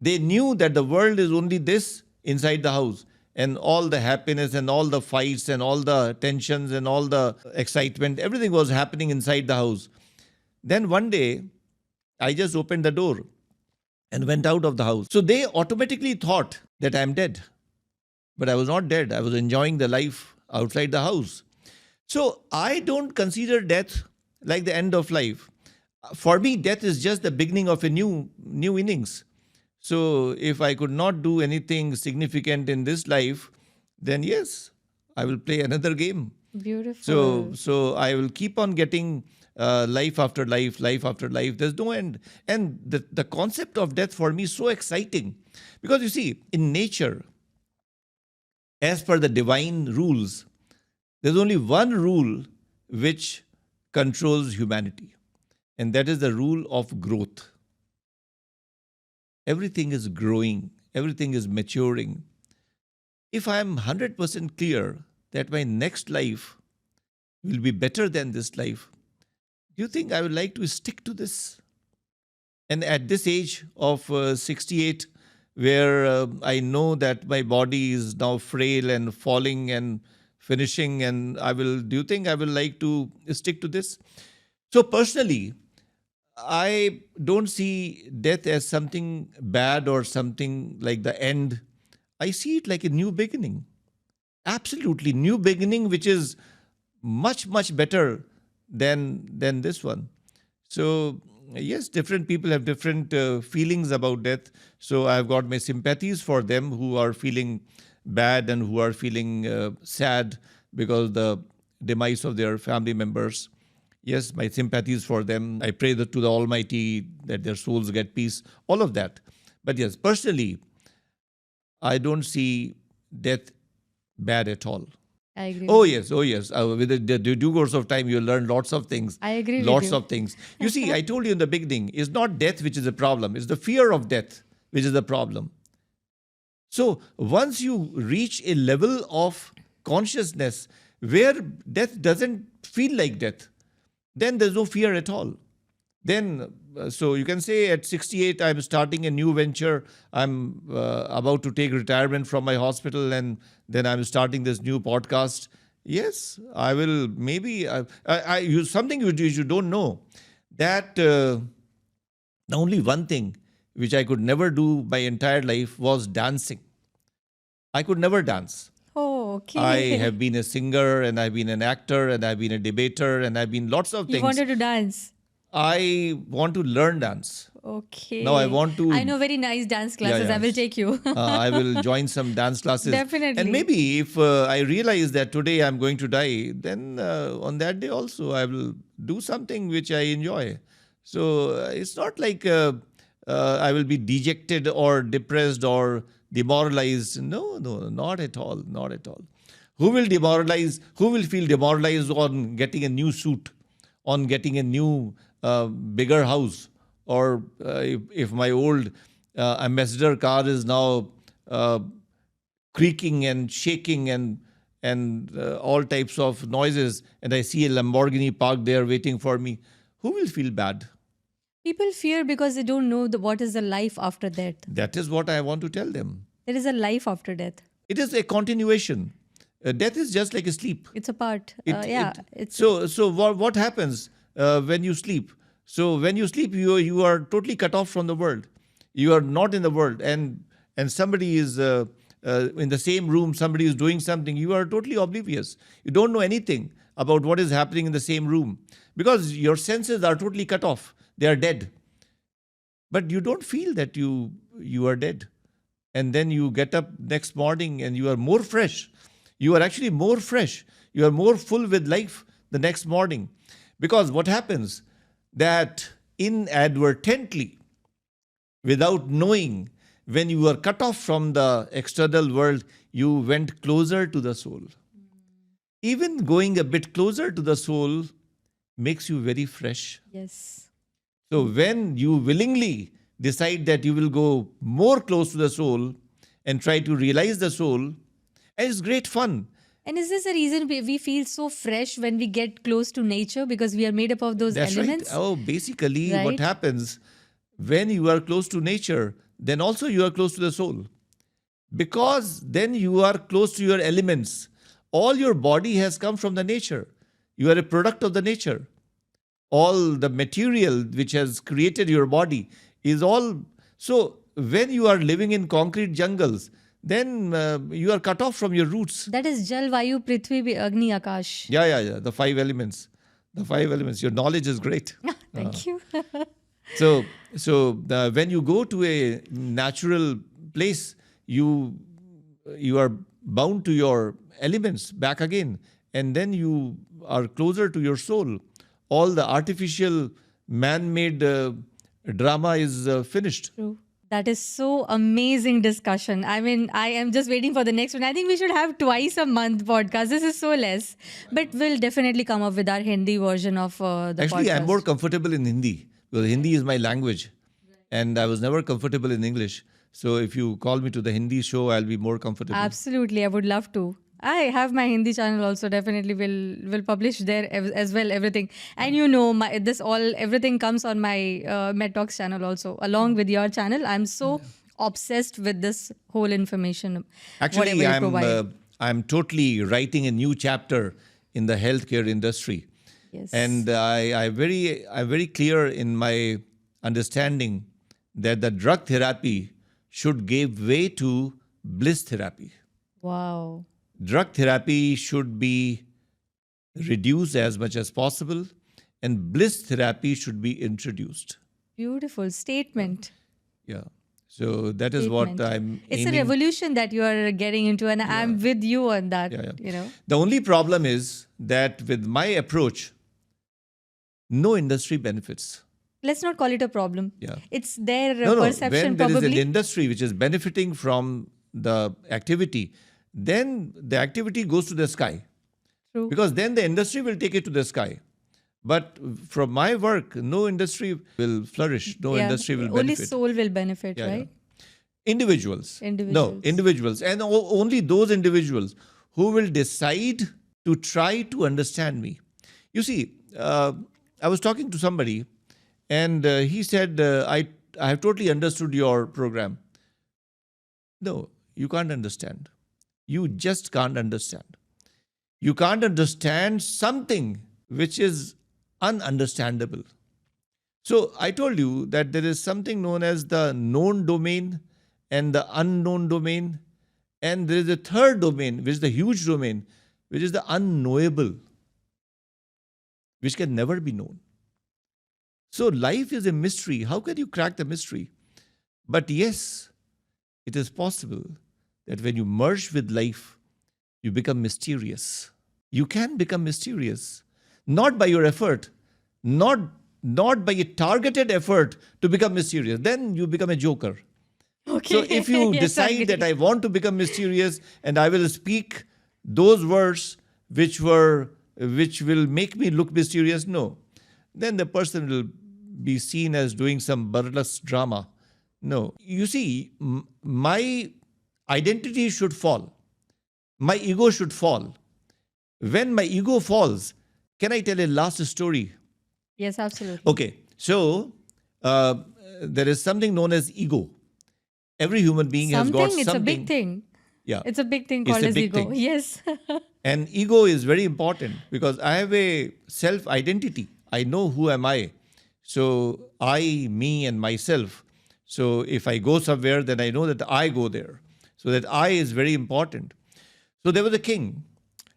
B: They knew that the world is only this inside the house. And all the happiness and all the fights and all the tensions and all the excitement, everything was happening inside the house. Then one day, I just opened the door and went out of the house. So they automatically thought that I'm dead. But I was not dead. I was enjoying the life outside the house. So I don't consider death like the end of life. For me, death is just the beginning of a new innings. So if I could not do anything significant in this life, then yes, I will play another game.
A: Beautiful.
B: So I will keep on getting life after life, life after life. There's no end. And the concept of death for me is so exciting. Because you see, in nature, as per the divine rules, there's only one rule which controls humanity. And that is the rule of growth. Everything is growing. Everything is maturing. If I am 100% clear that my next life will be better than this life, do you think I would like to stick to this? And at this age of 68, where I know that my body is now frail and falling and finishing, and do you think I will like to stick to this? So personally, I don't see death as something bad or something like the end. I see it like a new beginning. Absolutely new beginning, which is much, much better than this one. So yes, different people have different feelings about death. So I've got my sympathies for them who are feeling bad and who are feeling sad because the demise of their family members. Yes, my sympathies for them. I pray to the Almighty that their souls get peace, all of that. But yes, personally, I don't see death bad at all.
A: I agree.
B: Oh yes. With the due course of time, you'll learn lots of things.
A: I agree with
B: Lots
A: you.
B: of things. You see, I told you in the beginning, it's not death which is the problem. It's the fear of death which is the problem. So once you reach a level of consciousness where death doesn't feel like death, then there's no fear at all. Then, so you can say at 68, I'm starting a new venture. I'm about to take retirement from my hospital, and then I'm starting this new podcast. Yes, I will. Maybe I use something you don't know, that the only one thing which I could never do my entire life was dancing. I could never dance.
A: Oh, okay.
B: I have been a singer, and I've been an actor, and I've been a debater, and I've been lots of
A: You
B: things.
A: wanted to dance.
B: I want to learn dance.
A: Okay.
B: Now I want to.
A: I know very nice dance classes.
B: yeah.
A: I will take you.
B: I will join some dance classes.
A: Definitely.
B: And maybe if I realize that today I'm going to die, then on that day also I will do something which I enjoy. So it's not like I will be dejected or depressed or demoralized. No, not at all. Not at all. Who will demoralize? Who will feel demoralized on getting a new suit, on getting a new bigger house? Or if my old ambassador car is now creaking and shaking and all types of noises, and I see a Lamborghini parked there waiting for me, who will feel bad?
A: People fear because they don't know what is the life after death.
B: That is what I want to tell them.
A: There is a life after death.
B: It is a continuation. Death is just like a sleep.
A: It's a part. It's
B: So what happens when you sleep? So when you sleep, you are totally cut off from the world. You are not in the world, and somebody is in the same room. Somebody is doing something. You are totally oblivious. You don't know anything about what is happening in the same room because your senses are totally cut off. They are dead. But you don't feel that you are dead. And then you get up next morning and you are more fresh. You are actually more fresh. You are more full with life the next morning. Because what happens? That inadvertently, without knowing, when you were cut off from the external world, you went closer to the soul. Even going a bit closer to the soul makes you very fresh.
A: yes.
B: So when you willingly decide that you will go more close to the soul and try to realize the soul, and it's great fun.
A: And is this the reason we feel so fresh when we get close to nature because we are made up of those
B: That's
A: elements?
B: right. Oh, basically
A: Right.
B: what happens when you are close to nature, then also you are close to the soul. Because then you are close to your elements. All your body has come from the nature. You are a product of the nature. All the material which has created your body is all So when you are living in concrete jungles, then you are cut off from your roots.
A: That is Jal, Vayu, Prithvi, Agni, Akash.
B: Yeah. The five elements. The five elements. Your knowledge is great.
A: Thank you.
B: So when you go to a natural place, you are bound to your elements back again, and then you are closer to your soul. All the artificial, man-made drama is finished.
A: True. That is so amazing discussion. I mean, I am just waiting for the next one. I think we should have twice a month podcast. This is so less. But we'll definitely come up with our Hindi version of the
B: Actually,
A: podcast.
B: I'm more comfortable in Hindi because Hindi is my language, and I was never comfortable in English. So if you call me to the Hindi show, I'll be more comfortable.
A: Absolutely. I would love to. I have my Hindi channel also. Definitely will publish there as well, everything. And you know, everything comes on my MedTalks channel also, along with your channel. I'm so obsessed with this whole information.
B: Actually,
A: whatever you provide.
B: I'm totally writing a new chapter in the healthcare industry.
A: Yes.
B: And I'm very clear in my understanding that the drug therapy should give way to bliss therapy.
A: Wow.
B: Drug therapy should be reduced as much as possible, and bliss therapy should be introduced.
A: Beautiful statement.
B: Yeah. So that is what I'm
A: It's
B: aiming.
A: a revolution that you are getting into, and I'm with you on that. You know.
B: The only problem is that with my approach, no industry benefits.
A: Let's not call it a problem.
B: Yeah.
A: It's their
B: No.
A: perception
B: When there is
A: probably.
B: an industry which is benefiting from the activity, then the activity goes to the sky.
A: True.
B: Because then the industry will take it to the sky. But from my work, no industry will flourish. No industry will
A: Only
B: benefit.
A: soul will benefit, right?
B: Individuals. No,
A: Individuals.
B: individuals. And only those individuals who will decide to try to understand me. You see, I was talking to somebody and he said, I have totally understood your program. No, you can't understand. You just can't understand. You can't understand something which is ununderstandable. So I told you that there is something known as the known domain and the unknown domain. And there is a third domain, which is the huge domain, which is the unknowable, which can never be known. So life is a mystery. How can you crack the mystery? But yes, it is possible that when you merge with life, you become mysterious. You can become mysterious, not by your effort, not by a targeted effort to become mysterious. Then you become a joker.
A: Okay.
B: So if you
A: Yes,
B: decide that
A: agree.
B: I want to become mysterious and I will speak those words which will make me look mysterious, no. Then the person will be seen as doing some burlesque drama. No. You see, my identity should fall. My ego should fall. When my ego falls, can I tell a last story?
A: Yes, absolutely.
B: Okay. So there is something known as ego. Every human being has got something.
A: It's a big thing.
B: Yeah.
A: It's a big thing
B: It's
A: called
B: a
A: as
B: big
A: ego.
B: thing.
A: Yes.
B: And ego is very important because I have a self-identity. I know who am I. So I, me and myself. So if I go somewhere, then I know that I go there. So that I is very important. So there was a king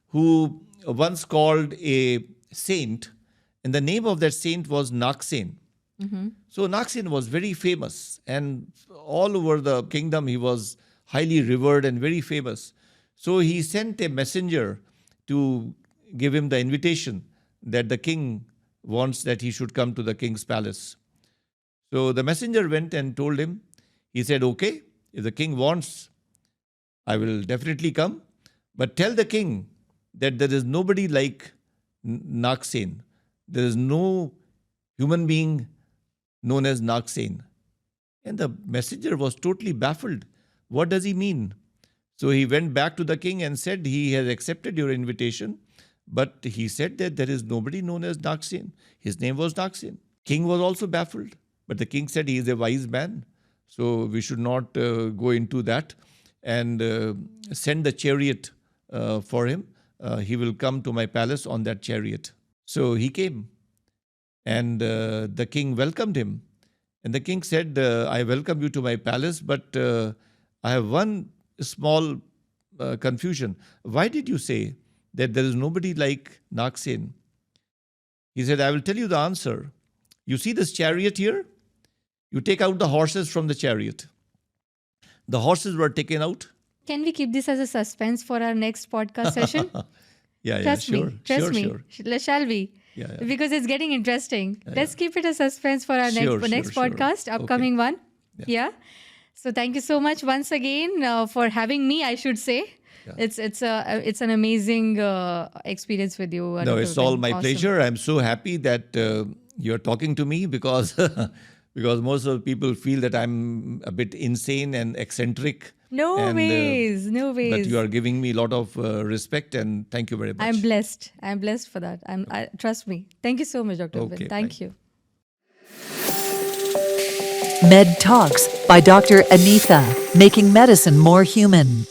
B: who once called a saint, and the name of that saint was Naksen. So Naksen was very famous, and all over the kingdom he was highly revered and very famous. So he sent a messenger to give him the invitation that the king wants that he should come to the king's palace. So the messenger went and told him, he said, okay, if the king wants, I will definitely come. But tell the king that there is nobody like Naksen. There is no human being known as Naksen. And the messenger was totally baffled. What does he mean? So he went back to the king and said he has accepted your invitation, but he said that there is nobody known as Naksen. His name was Naksen. King was also baffled, but the king said he is a wise man, so we should not go into that, and send the chariot for him. He will come to my palace on that chariot. So he came, and the king welcomed him And the king said, I welcome you to my palace, but I have one small confusion. Why did you say that there is nobody like Naksen? He said, I will tell you the answer. You see this chariot here? You take out the horses from the chariot. The horses were taken out.
A: Can we keep this as a suspense for our next podcast session?
B: Yeah,
A: Trust
B: sure.
A: me. Trust me.
B: Sure.
A: Shall we?
B: Yeah.
A: Because it's getting interesting. Let's keep it a suspense for our next
B: Sure.
A: podcast, upcoming one. Yeah. So thank you so much once again for having me, I should say. Yeah. It's an amazing experience with you.
B: No, it's all my pleasure. I'm so happy that you're talking to me because because most of the people feel that I'm a bit insane and eccentric.
A: No ways.
B: But you are giving me a lot of respect, and thank you very much.
A: I'm blessed. I'm blessed for that. Trust me. Thank you so much, Dr. Vipin. Thank you.
C: Med Talks by Dr. Anitha, making medicine more human.